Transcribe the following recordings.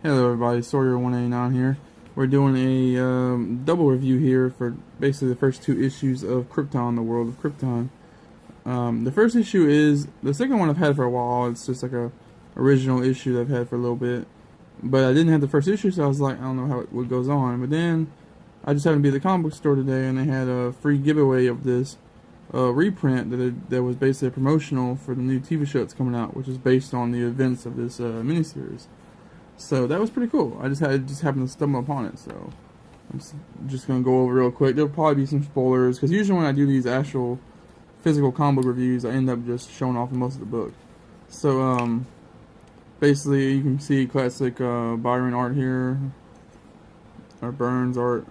Hello everybody, Sawyer189 here. We're doing a double review here for basically the first two issues of Krypton, the world of Krypton. The first issue is, the second one I've had for a while. It's just like a original issue that I've had for a little bit. But I didn't have the first issue, so I was like, I don't know what goes on. But then, I just happened to be at the comic book store today, and they had a free giveaway of this reprint that was basically a promotional for the new TV show that's coming out, which is based on the events of this miniseries. So that was pretty cool. I just happened to stumble upon it. So I'm just gonna go over real quick. There'll probably be some spoilers because usually when I do these actual physical comic book reviews, I end up just showing off most of the book. So basically you can see classic Byron art here, or Burns art.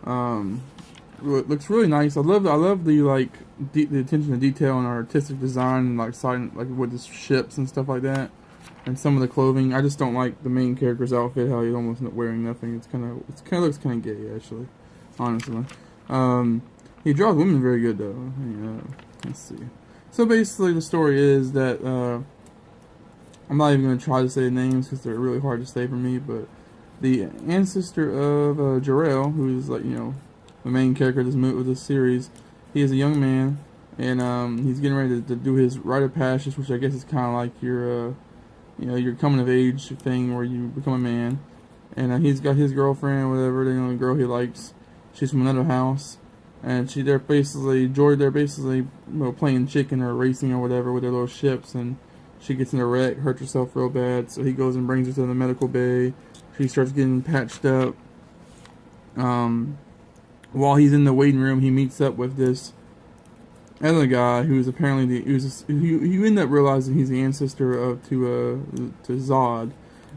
It looks really nice. I love the the attention to detail and artistic design and like with the ships and stuff like that. And some of the clothing, I just don't like the main character's outfit. How he's almost not wearing nothing. It kind of looks kind of gay, actually. Honestly, he draws women very good though. Let's see. So basically, the story is that I'm not even going to try to say the names because they're really hard to say for me. But the ancestor of Jor-El, who is the main character of this series, he is a young man, and he's getting ready to do his rite of passage, which I guess is kind of like your your coming of age thing where you become a man. And he's got his girlfriend or whatever, the girl he likes. She's from another house. And they're basically playing chicken or racing or whatever with their little ships. And she gets in a wreck, hurts herself real bad. So he goes and brings her to the medical bay. She starts getting patched up. While he's in the waiting room, he meets up with this other guy who's apparently you end up realizing he's the ancestor to Zod,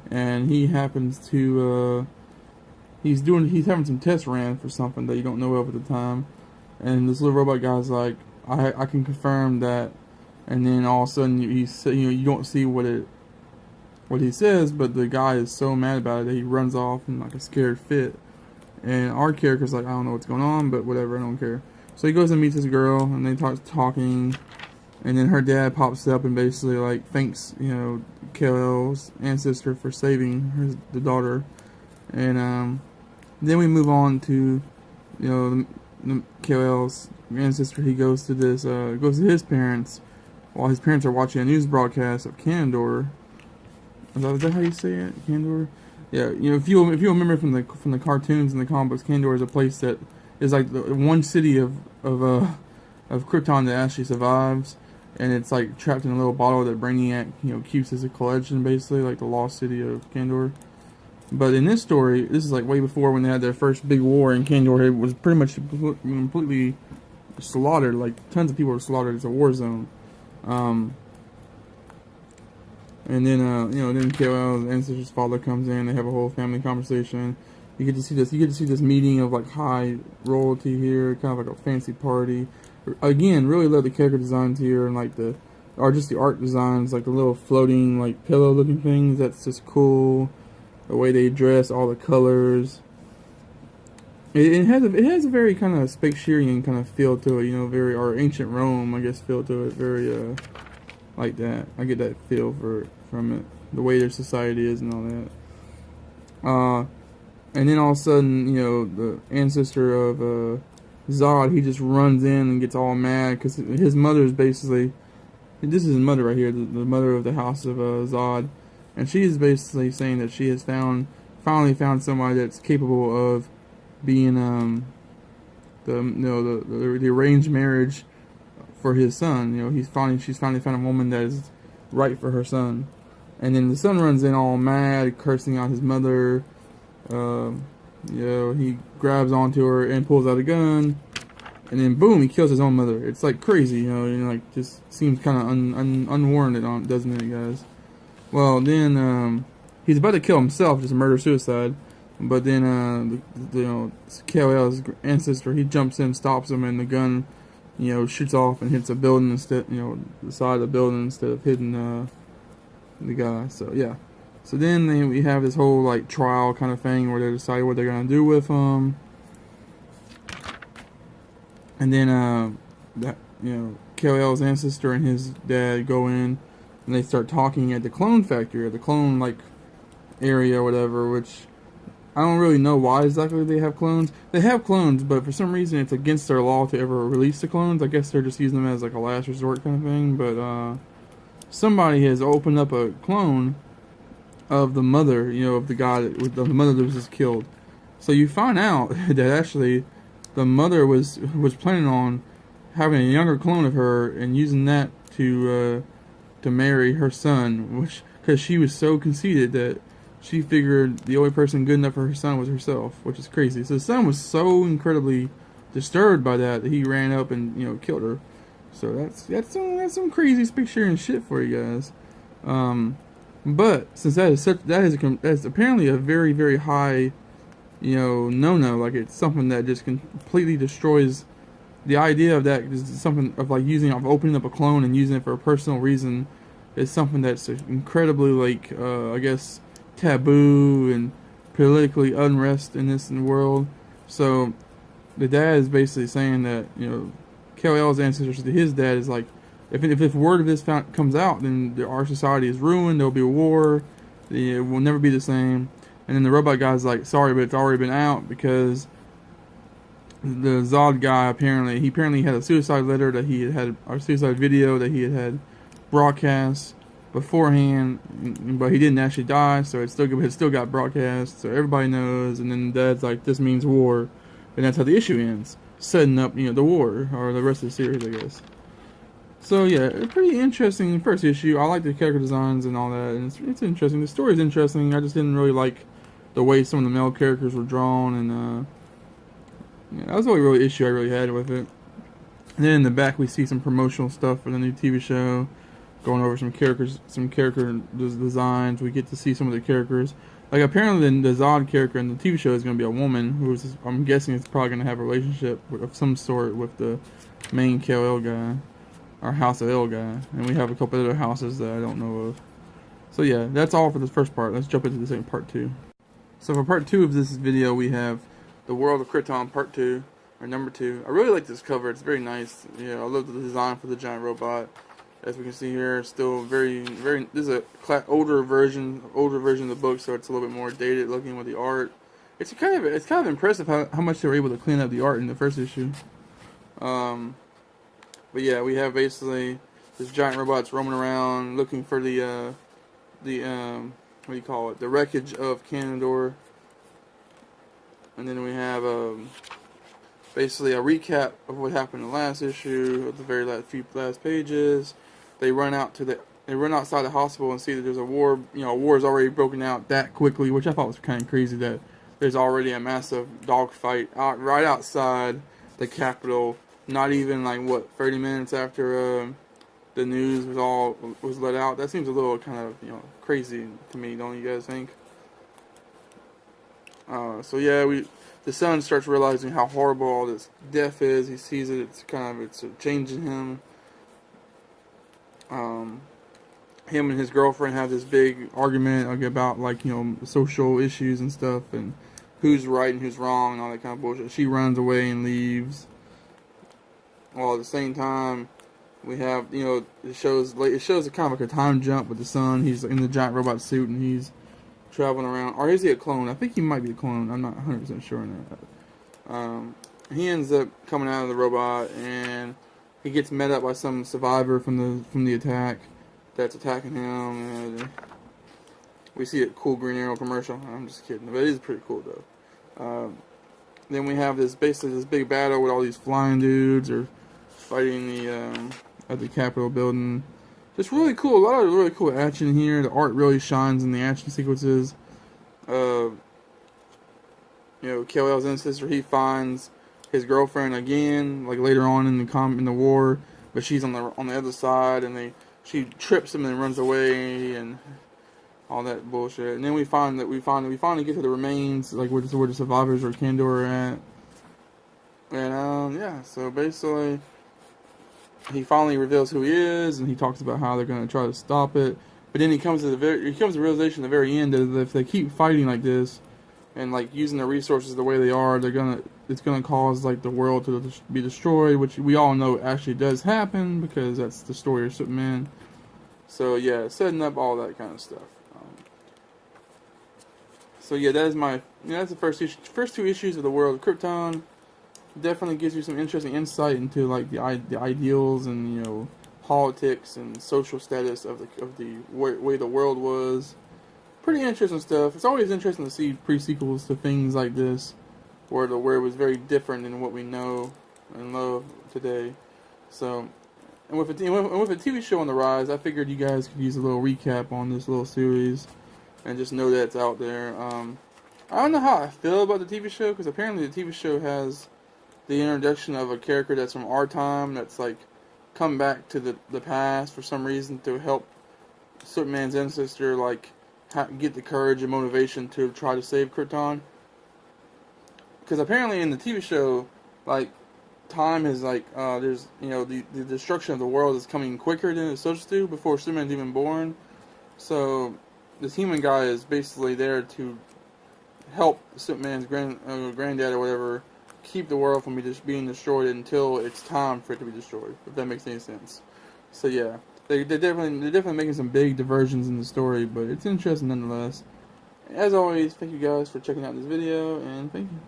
and he happens to he's having some tests ran for something that you don't know of at the time, and this little robot guy's like, I can confirm that, and then all of a sudden you don't see what he says, but the guy is so mad about it that he runs off in like a scared fit, and our character's like, I don't know what's going on, but whatever, I don't care. So he goes and meets this girl, and they start talking, and then her dad pops up and basically thanks Kal-El's ancestor for saving the daughter, and then we move on to Kal-El's ancestor. He goes to his parents while his parents are watching a news broadcast of Kandor. Is that how you say it, Kandor? Yeah, if you remember from the cartoons and the comic books, Kandor is a place that is like the one city of Krypton that actually survives, and it's like trapped in a little bottle that Brainiac keeps as a collection, basically like the lost city of Kandor. But in this story, this is like way before when they had their first big war, and Kandor it was pretty much completely slaughtered. Like tons of people were slaughtered. It's a war zone. And then then Kal-El's ancestor's father comes in. They have a whole family conversation. You get to see this meeting of like high royalty here, kind of like a fancy party. Again, really love the character designs here, and the art designs, like the little floating like pillow looking things. That's just cool. The way they dress, all the colors. It has a very kind of Shakespearean kind of feel to it, very, or ancient Rome, I guess, feel to it. Very like that. I get that feel from it, the way their society is and all that. And then all of a sudden, the ancestor of Zod, he just runs in and gets all mad because his mother is basically, this is his mother right here, the mother of the house of Zod, and she is basically saying that she has finally found somebody that's capable of being the arranged marriage for his son. She's finally found a woman that is right for her son, and then the son runs in all mad, cursing out his mother. He grabs onto her and pulls out a gun, and then boom, he kills his own mother. It's like crazy, just seems kind of unwarranted, doesn't it, guys? Well, then he's about to kill himself, just murder-suicide. But then Kal-El's ancestor, he jumps in, stops him, and the gun shoots off and hits a building instead, the side of the building instead of hitting the guy. So yeah. So then we have this whole trial kind of thing where they decide what they're gonna do with him, and then Kal-El's ancestor and his dad go in, and they start talking at the clone factory, or the clone area or whatever, which I don't really know why exactly they have clones. They have clones, but for some reason it's against their law to ever release the clones. I guess they're just using them as like a last resort kind of thing. But somebody has opened up a clone of the mother, of the guy of the mother that was just killed. So you find out that actually the mother was planning on having a younger clone of her and using that to marry her son, which because she was so conceited that she figured the only person good enough for her son was herself, which is crazy. So the son was so incredibly disturbed by that he ran up and killed her. So that's some crazy speaking shit for you guys. But since that is apparently a very, very high no, like it's something that just completely destroys the idea of that. Is something of like opening up a clone and using it for a personal reason is something that's incredibly like I guess taboo and politically unrest in the world. So the dad is basically saying that Kal-El's ancestors to his dad is like, if word of this comes out, then our society is ruined. There'll be a war. It will never be the same. And then the robot guy's like, sorry, but it's already been out because the Zod guy apparently had a suicide letter that he had or suicide video that he had broadcast beforehand, but he didn't actually die, so it still got broadcast, so everybody knows. And then Dad's like, this means war, and that's how the issue ends, setting up the war or the rest of the series, I guess. So yeah, a pretty interesting first issue. I like the character designs and all that, and it's interesting. The story's interesting. I just didn't really like the way some of the male characters were drawn, and that was the only really issue I really had with it. And then in the back we see some promotional stuff for the new TV show, going over some character designs. We get to see some of the characters. Like apparently the Zod character in the TV show is going to be a woman who's, I'm guessing, it's probably going to have a relationship of some sort with the main Kal-El guy. Our House of El guy, and we have a couple other houses that I don't know of. So yeah, that's all for this first part. Let's jump into the second part 2. So for part 2 of this video, we have the World of Krypton part 2, or number 2. I really like this cover. It's very nice. I love the design for the giant robot. As we can see here, still very, very. This is a older version of the book, so it's a little bit more dated looking with the art. It's kind of impressive how much they were able to clean up the art in the first issue. But yeah, we have basically this giant robot's roaming around looking for the what do you call it? The wreckage of Canador. And then we have basically a recap of what happened in the last issue, of the very last pages. They run outside the hospital and see that there's a war. A war is already broken out that quickly, which I thought was kind of crazy. That there's already a massive dogfight right outside the Capitol. Not even 30 minutes after the news was let out. That seems a little kind of crazy to me, don't you guys think? So yeah, the son starts realizing how horrible all this death is. He sees it. It's changing him. Him and his girlfriend have this big argument about social issues and stuff and who's right and who's wrong and all that kind of bullshit. She runs away and leaves. While at the same time, we have, it shows a kind of like a time jump with the son. He's in the giant robot suit and he's traveling around. Or is he a clone? I think he might be a clone. I'm not 100% sure on that. He ends up coming out of the robot and he gets met up by some survivor from the attack that's attacking him. And we see a cool Green Arrow commercial. I'm just kidding, but it is pretty cool though. Then we have this big battle with all these flying dudes or fighting at the Capitol building. Just really cool. A lot of really cool action here. The art really shines in the action sequences. Kal-El's ancestor, he finds his girlfriend again, later on in the war, but she's on the other side, and she trips him and runs away and all that bullshit. And then we finally get to the remains, where the survivors or Kandor are at. And yeah, so basically he finally reveals who he is, and he talks about how they're going to try to stop it. But then he comes to the realization at the very end that if they keep fighting like this and using the resources the way they are, it's gonna cause the world to be destroyed, which we all know actually does happen because that's the story of Superman. So yeah, setting up all that kind of stuff. So yeah, that is my that's the first two issues of the world of Krypton. Definitely gives you some interesting insight into like the ideals and politics and social status of the way the world was. Pretty interesting stuff. It's always interesting to see pre-sequels to things like this, where it was very different than what we know and love today. So, and with a TV show on the rise, I figured you guys could use a little recap on this little series, and just know that it's out there. I don't know how I feel about the TV show, because apparently the TV show has the introduction of a character that's from our time, that's like come back to the past for some reason to help Superman's ancestor like get the courage and motivation to try to save Krypton. Because apparently in the TV show, like, time is like there's the destruction of the world is coming quicker than it's supposed to before Superman's even born. So this human guy is basically there to help Superman's granddad or whatever keep the world from just being destroyed until it's time for it to be destroyed, if that makes any sense. So yeah, they're definitely making some big diversions in the story, but it's interesting nonetheless. As always, thank you guys for checking out this video, and thank you.